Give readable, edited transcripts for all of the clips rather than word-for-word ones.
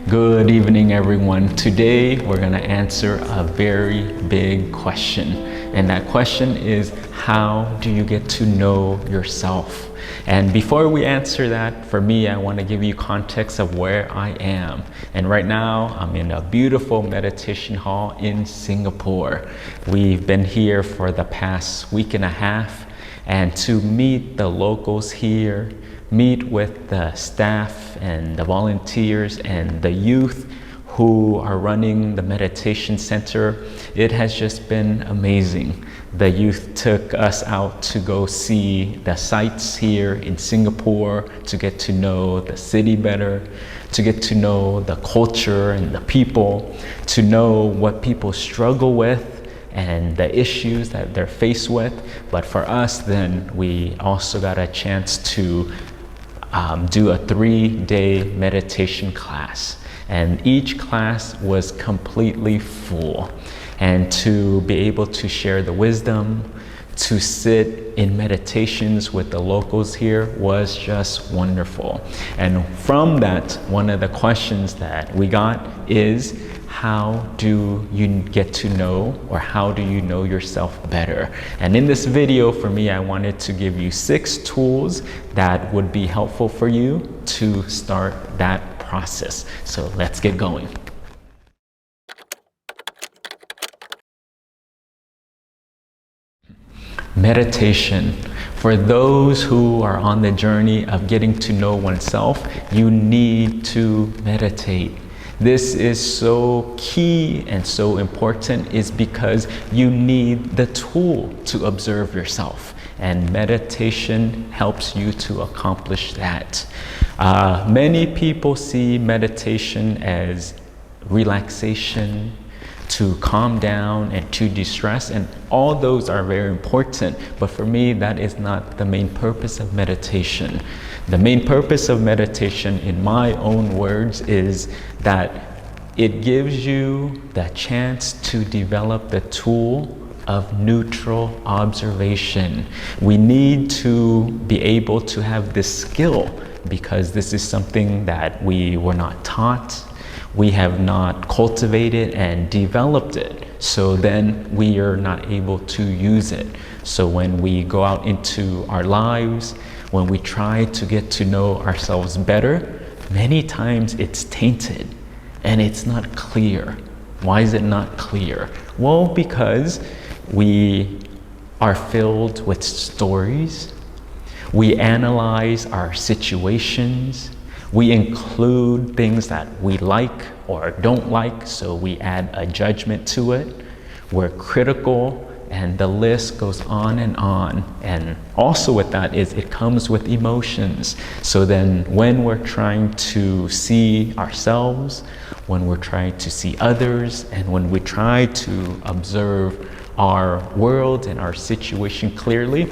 Good evening, everyone. Today, we're going to answer a very big question. And that question is, how do you get to know yourself? And before we answer that, for me, I want to give you context of where I am. And right now, I'm in a beautiful meditation hall in Singapore. We've been here for the past week and a half, and to meet the locals here, meet with the staff and the volunteers and the youth who are running the meditation center, it has just been amazing. The youth took us out to go see the sights here in Singapore, to get to know the city better, to get to know the culture and the people, to know what people struggle with and the issues that they're faced with. But for us, then, we also got a chance to do a 3-day meditation class. And each class was completely full. And to be able to share the wisdom, to sit in meditations with the locals here was just wonderful. And from that, one of the questions that we got is, how do you get to know, or how do you know yourself better? And in this video, for me, I wanted to give you 6 tools that would be helpful for you to start that process. So let's get going. Meditation. For those who are on the journey of getting to know oneself, you need to meditate. This is so key and so important, is because you need the tool to observe yourself, and meditation helps you to accomplish that. Many people see meditation as relaxation, to calm down and to de-stress, and all those are very important, but for me, that is not the main purpose of meditation. The main purpose of meditation, in my own words, is that it gives you the chance to develop the tool of neutral observation. We need to be able to have this skill, because this is something that we were not taught. We have not cultivated and developed it, so then we are not able to use it. So when we go out into our lives, when we try to get to know ourselves better, many times it's tainted and it's not clear. Why is it not clear? Well, because we are filled with stories. We analyze our situations. We include things that we like or don't like, so we add a judgment to it. We're critical, and the list goes on and on. And also with that is, it comes with emotions. So then when we're trying to see ourselves, when we're trying to see others, and when we try to observe our world and our situation clearly,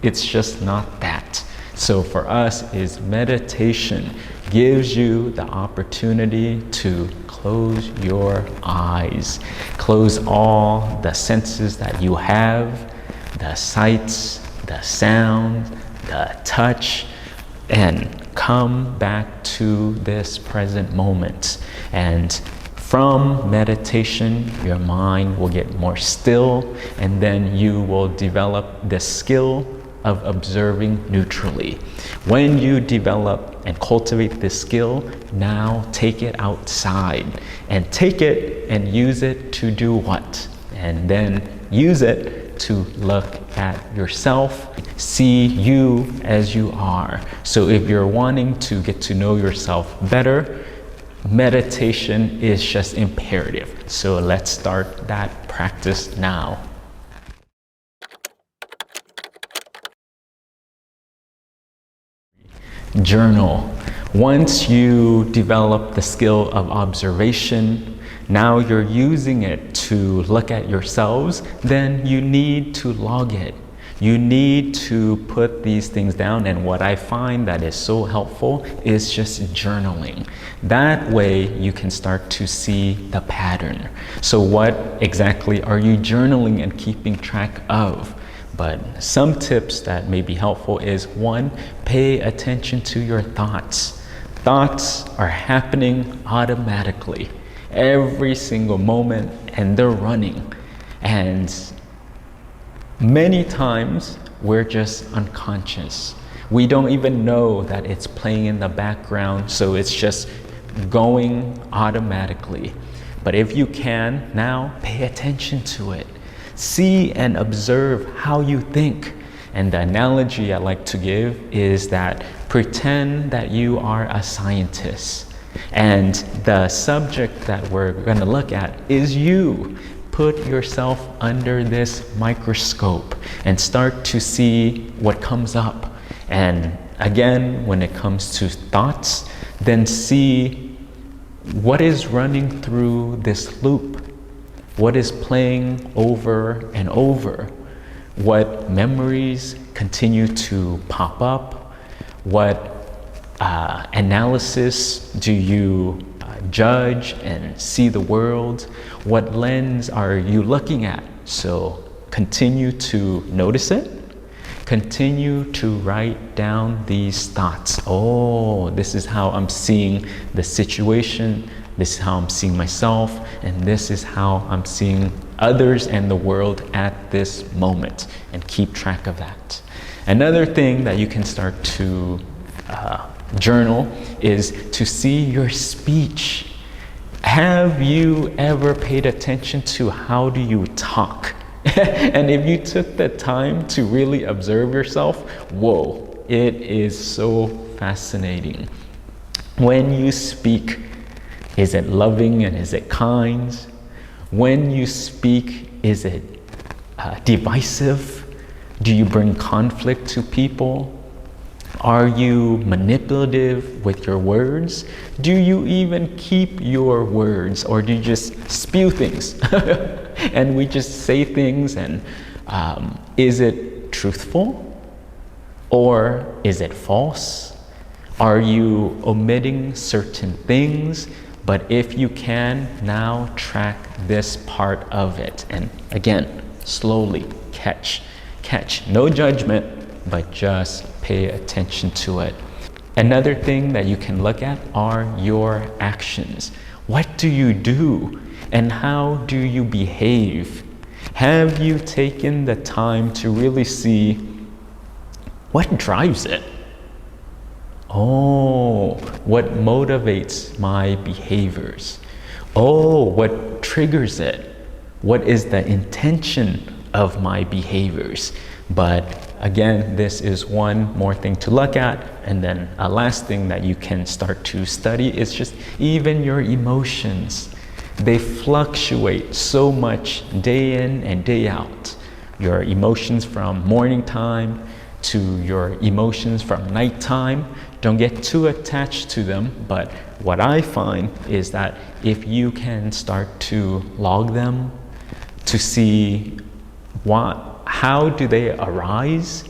it's just not that. So for us, is meditation gives you the opportunity to close your eyes, close all the senses that you have, the sights, the sound, the touch, and come back to this present moment. And from meditation, your mind will get more still, and then you will develop the skill of observing neutrally. When you develop and cultivate this skill, now take it outside, and take it and use it to do what? And then use it to look at yourself, see you as you are. So if you're wanting to get to know yourself better, meditation is just imperative. So let's start that practice now. Journal. Once you develop the skill of observation, now you're using it to look at yourselves, then you need to log it. You need to put these things down, and what I find that is so helpful is just journaling. That way you can start to see the pattern. So what exactly are you journaling and keeping track of? But some tips that may be helpful is, 1, pay attention to your thoughts. Thoughts are happening automatically every single moment, and they're running. And many times we're just unconscious. We don't even know that it's playing in the background, so it's just going automatically. But if you can, now pay attention to it. See and observe how you think. And the analogy I like to give is that pretend that you are a scientist, and the subject that we're going to look at is you. Put yourself under this microscope and start to see what comes up. And again, when it comes to thoughts, then see what is running through this loop, what is playing over and over, what memories continue to pop up, what analysis do you judge and see the world, what lens are you looking at. So continue to notice it. Continue to write down these thoughts. Oh, this is how I'm seeing the situation. This is how I'm seeing myself. And this is how I'm seeing others and the world at this moment. And keep track of that. Another thing that you can start to journal is to see your speech. Have you ever paid attention to how do you talk? And if you took the time to really observe yourself, whoa, it is so fascinating. When you speak, is it loving and is it kind? When you speak, is it divisive? Do you bring conflict to people? Are you manipulative with your words? Do you even keep your words, or do you just spew things? And we just say things, and is it truthful or is it false? Are you omitting certain things? But if you can, now track this part of it. And again, slowly catch. No judgment, but just pay attention to it. Another thing that you can look at are your actions. What do you do? And how do you behave? Have you taken the time to really see what drives it? Oh, what motivates my behaviors? Oh, what triggers it? What is the intention of my behaviors? But again, this is one more thing to look at. And then a last thing that you can start to study is just even your emotions. They fluctuate so much day in and day out. Your emotions from morning time to your emotions from nighttime. Don't get too attached to them, but what I find is that if you can start to log them to see how do they arise,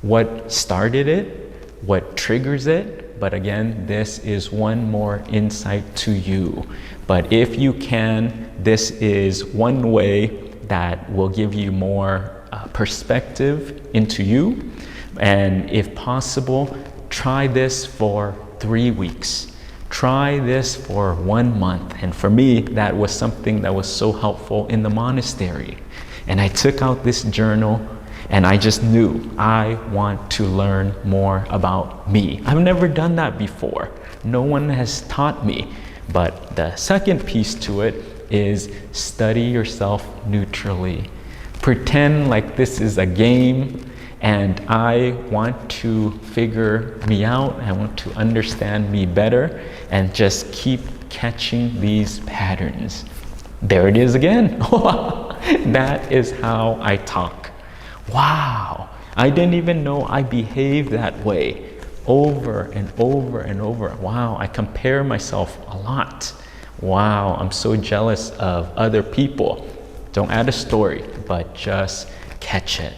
what started it, what triggers it. But again, this is one more insight to you. But if you can, this is one way that will give you more perspective into you. And if possible, try this for 3 weeks. Try this for 1 month. And for me, that was something that was so helpful in the monastery. And I took out this journal and I just knew I want to learn more about me. I've never done that before. No one has taught me. But the second piece to it is study yourself neutrally. Pretend like this is a game and I want to figure me out. I want to understand me better and just keep catching these patterns. There it is again. That is how I talk. Wow, I didn't even know I behaved that way. Over and over and over. Wow, I compare myself a lot. Wow, I'm so jealous of other people. Don't add a story, but just catch it.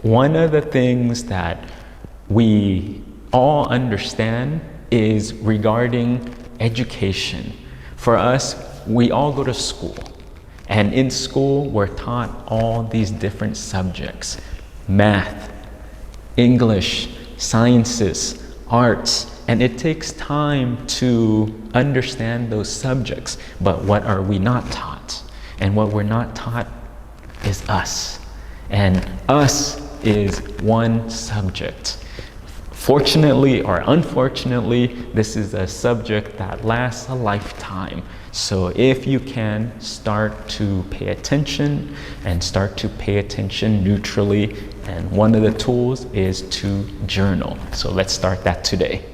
One of the things that we all understand is regarding education. For us, we all go to school. And in school, we're taught all these different subjects. Math, English, sciences, arts, and it takes time to understand those subjects. But what are we not taught? And what we're not taught is us. And us is one subject. Fortunately or unfortunately, this is a subject that lasts a lifetime. So if you can start to pay attention and start to pay attention neutrally, and one of the tools is to journal. So let's start that today.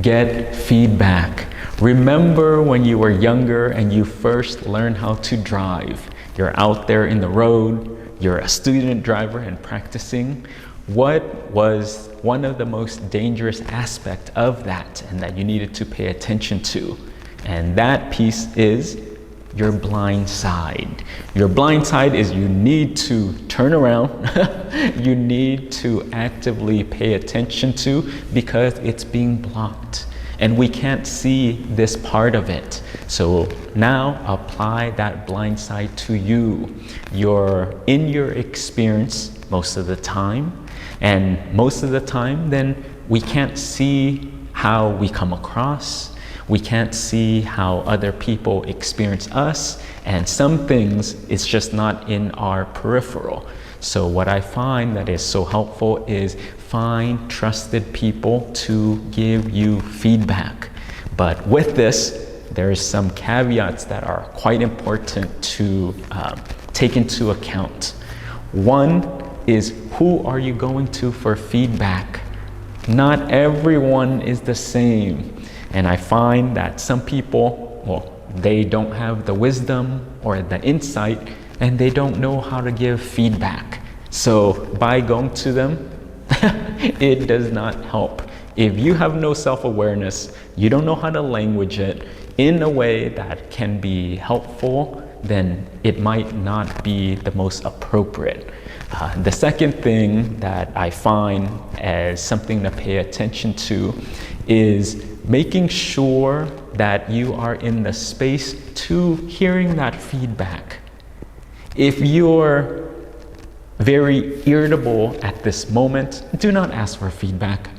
Get feedback. Remember when you were younger and you first learned how to drive. You're out there in the road, you're a student driver and practicing. What was one of the most dangerous aspects of that and that you needed to pay attention to? And that piece is your blind side. Your blind side is you need to turn around. You need to actively pay attention to because it's being blocked. And we can't see this part of it. So now apply that blind side to you. You're in your experience most of the time. And most of the time, then we can't see how we come across. We can't see how other people experience us. And some things, it's just not in our peripheral. So what I find that is so helpful is find trusted people to give you feedback. But with this, there's some caveats that are quite important to take into account. One is, who are you going to for feedback? Not everyone is the same. And I find that some people, well, they don't have the wisdom or the insight, and they don't know how to give feedback. So by going to them, it does not help. If you have no self-awareness, you don't know how to language it in a way that can be helpful, then it might not be the most appropriate. The second thing that I find as something to pay attention to is making sure that you are in the space to hearing that feedback. If you're very irritable at this moment, do not ask for feedback.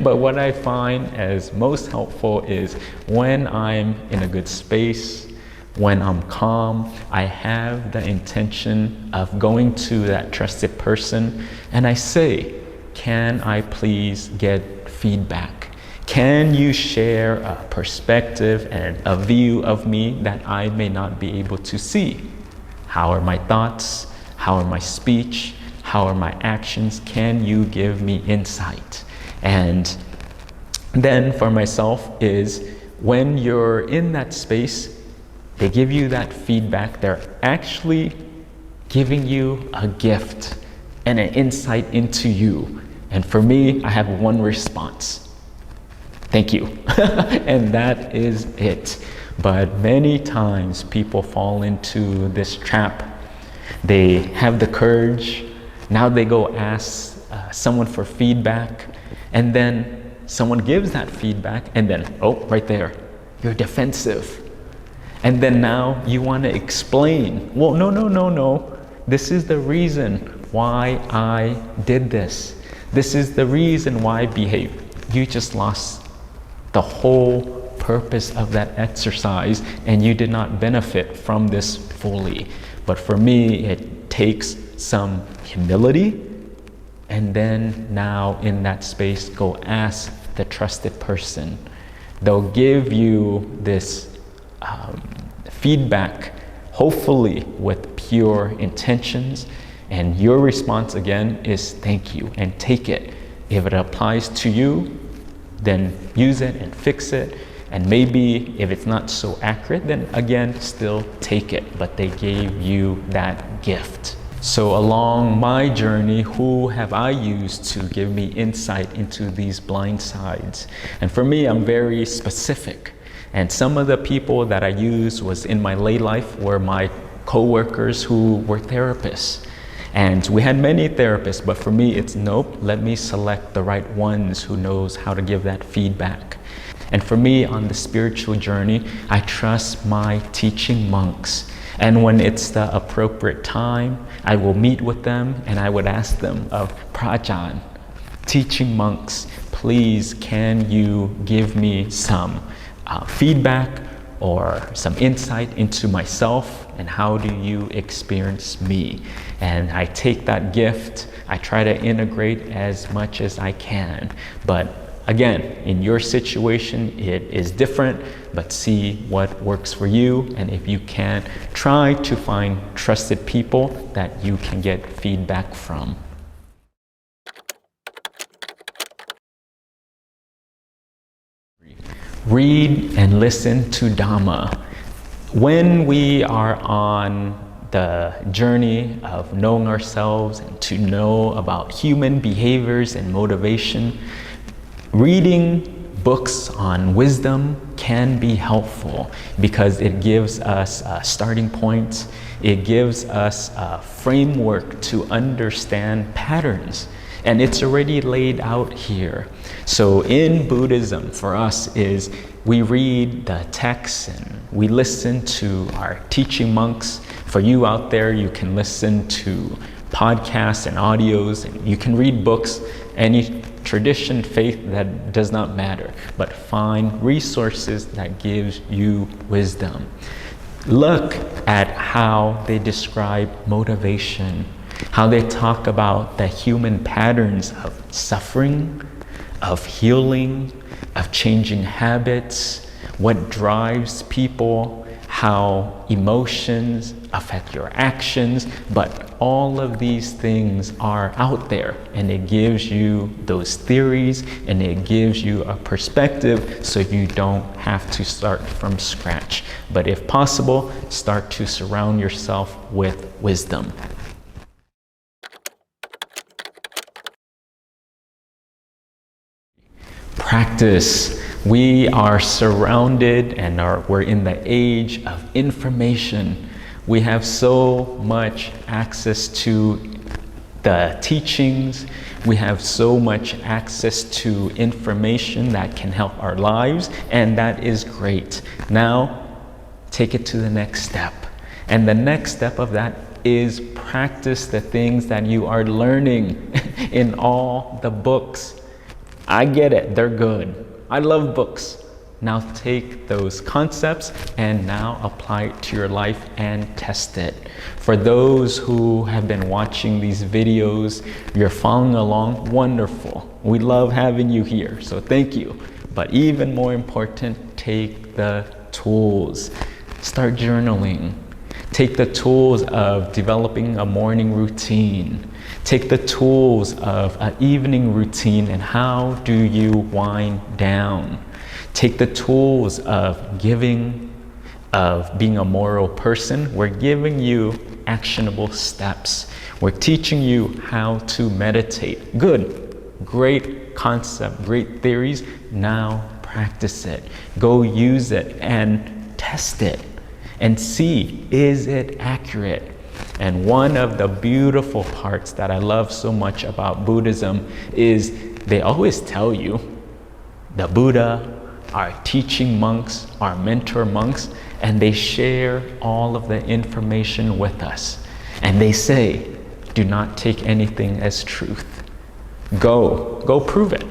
But what I find as most helpful is when I'm in a good space, when I'm calm, I have the intention of going to that trusted person and I say, can I please get feedback? Can you share a perspective and a view of me that I may not be able to see? How are my thoughts? How are my speech? How are my actions? Can you give me insight? And then for myself is when you're in that space, they give you that feedback, they're actually giving you a gift and an insight into you. And for me, I have one response. Thank you. And that is it. But many times people fall into this trap. They have the courage. Now they go ask someone for feedback. And then someone gives that feedback. And then, oh, right there, you're defensive. And then now you want to explain. Well, no. This is the reason why I did this. This is the reason why I behaved. You just lost the whole purpose of that exercise and you did not benefit from this fully. But for me, it takes some humility, and then now in that space, go ask the trusted person. They'll give you this feedback, hopefully with pure intentions, and your response again is thank you, and take it. If it applies to you, then use it and fix it. And maybe if it's not so accurate, then again, still take it. But they gave you that gift. So along my journey, who have I used to give me insight into these blind sides? And for me, I'm very specific. And some of the people that I used was in my lay life were my co-workers who were therapists. And we had many therapists, but for me, it's nope, let me select the right ones who knows how to give that feedback. And for me, on the spiritual journey, I trust my teaching monks. And when it's the appropriate time, I will meet with them and I would ask them of Prajan, teaching monks, please can you give me some feedback or some insight into myself and how do you experience me? And I take that gift, I try to integrate as much as I can. But again, in your situation, it is different, but see what works for you. And if you can, try to find trusted people that you can get feedback from. Read and listen to Dhamma. When we are on the journey of knowing ourselves and to know about human behaviors and motivation, reading books on wisdom can be helpful because it gives us starting points. It gives us a framework to understand patterns. And it's already laid out here. So in Buddhism, for us, is we read the texts and we listen to our teaching monks. For you out there, you can listen to podcasts and audios, and you can read books, any tradition, faith, that does not matter, but find resources that gives you wisdom. Look at how they describe motivation, how they talk about the human patterns of suffering, of healing, of changing habits, what drives people, how emotions affect your actions, but all of these things are out there and it gives you those theories and it gives you a perspective so you don't have to start from scratch. But if possible, start to surround yourself with wisdom. Practice. We are surrounded and we're in the age of information. We have so much access to the teachings. We have so much access to information that can help our lives, and that is great. Now, take it to the next step. And the next step of that is practice the things that you are learning in all the books. I get it, they're good. I love books. Now take those concepts and now apply it to your life and test it. For those who have been watching these videos, you're following along, wonderful. We love having you here, so thank you. But even more important, take the tools. Start journaling. Take the tools of developing a morning routine. Take the tools of an evening routine and how do you wind down. Take the tools of giving, of being a moral person. We're giving you actionable steps. We're teaching you how to meditate. Good, great concept, great theories. Now practice it. Go use it and test it and see, is it accurate? And one of the beautiful parts that I love so much about Buddhism is they always tell you, the Buddha, our teaching monks, our mentor monks, and they share all of the information with us. And they say, do not take anything as truth. Go prove it.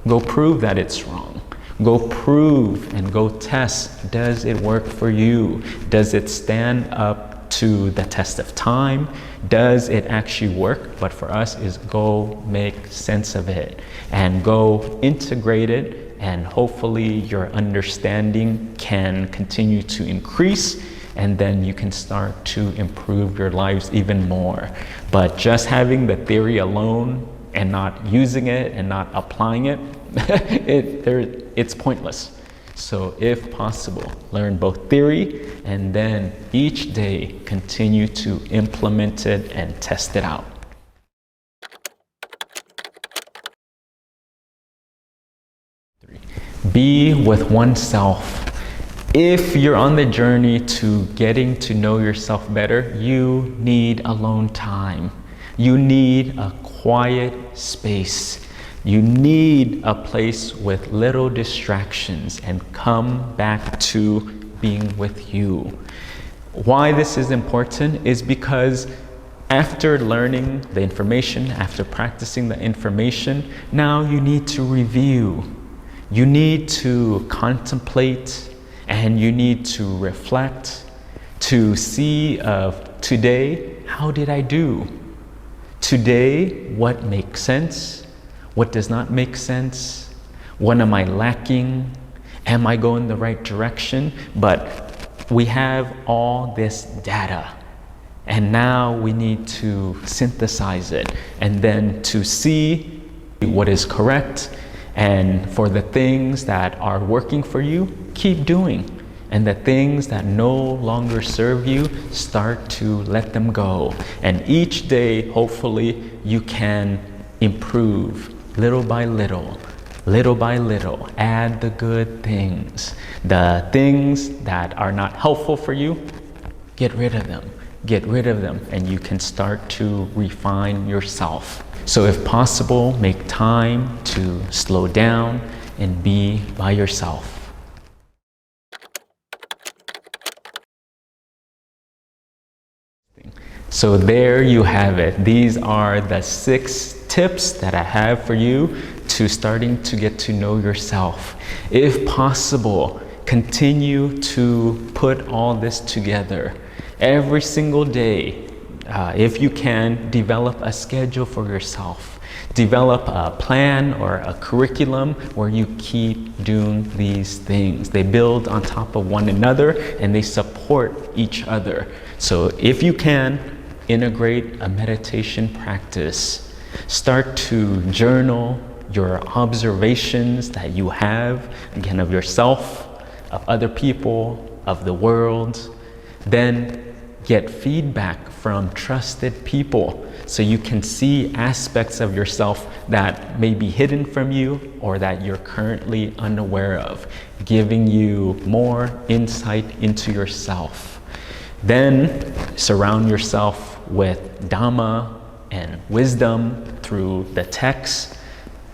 Go prove that it's wrong. Go prove and go test, does it work for you? Does it stand up to the test of time? Does it actually work? But for us is go make sense of it and go integrate it, and hopefully your understanding can continue to increase, and then you can start to improve your lives even more. But just having the theory alone and not using it and not applying it, it's pointless. So if possible, learn both theory and then each day continue to implement it and test it out. Be with oneself. If you're on the journey to getting to know yourself better, you need alone time. You need a quiet space. You need a place with little distractions and come back to being with you. Why this is important is because after learning the information, after practicing the information, now you need to review. You need to contemplate and you need to reflect to see of today, how did I do? Today, what makes sense? What does not make sense? What am I lacking? Am I going the right direction? But we have all this data. And now we need to synthesize it and then to see what is correct. And for the things that are working for you, keep doing. And the things that no longer serve you, start to let them go. And each day, hopefully, you can improve little by little. Little by little, add the good things. The things that are not helpful for you, get rid of them. Get rid of them, and you can start to refine yourself. So if possible, make time to slow down and be by yourself. So there you have it. These are the 6 tips that I have for you to starting to get to know yourself. If possible, continue to put all this together. Every single day, if you can, develop a schedule for yourself. Develop a plan or a curriculum where you keep doing these things. They build on top of one another and they support each other. So if you can, integrate a meditation practice. Start to journal your observations that you have, again, of yourself, of other people, of the world. Then get feedback from trusted people so you can see aspects of yourself that may be hidden from you or that you're currently unaware of, giving you more insight into yourself. Then surround yourself with Dhamma and wisdom through the texts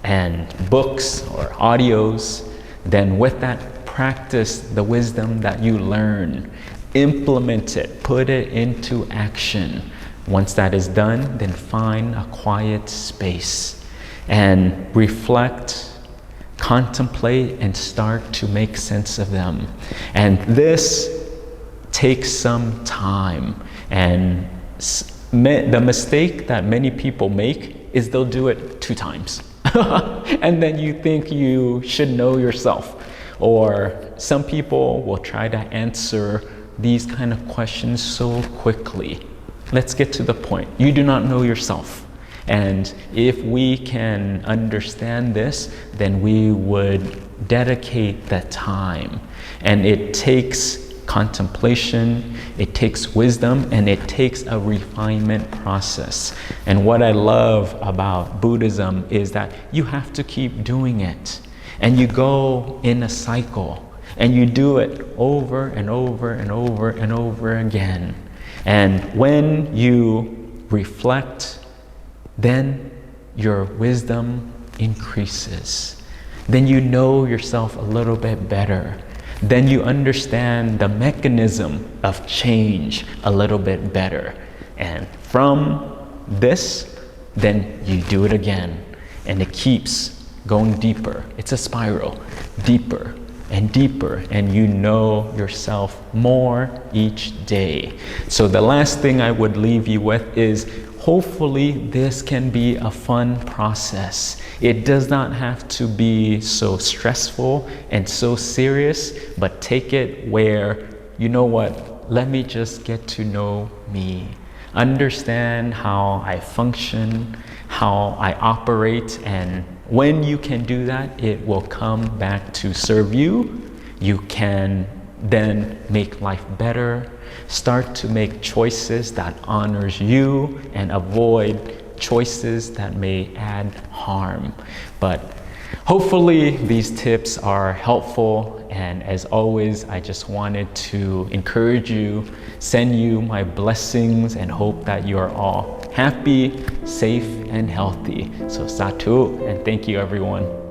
and books or audios. Then with that, practice the wisdom that you learn. Implement it, put it into action. Once that is done, then find a quiet space and reflect, contemplate, and start to make sense of them. And this takes some time. And the mistake that many people make is they'll do it 2 times. And then you think you should know yourself. Or some people will try to answer these kind of questions so quickly. Let's get to the point. You do not know yourself. And if we can understand this, then we would dedicate the time. And it takes contemplation, it takes wisdom, and it takes a refinement process. And what I love about Buddhism is that you have to keep doing it. And you go in a cycle. And you do it over and over and over and over again. And when you reflect, then your wisdom increases. Then you know yourself a little bit better. Then you understand the mechanism of change a little bit better. And from this, then you do it again. And it keeps going deeper. It's a spiral, deeper and deeper, and you know yourself more each day. So the last thing I would leave you with is hopefully this can be a fun process. It does not have to be so stressful and so serious, but take it where, you know what, let me just get to know me. Understand how I function, how I operate, and when you can do that, it will come back to serve you. You can then make life better. Start to make choices that honors you and avoid choices that may add harm. But hopefully these tips are helpful. And as always, I just wanted to encourage you, send you my blessings, and hope that you are all happy, safe, and healthy. So Satu, and thank you everyone.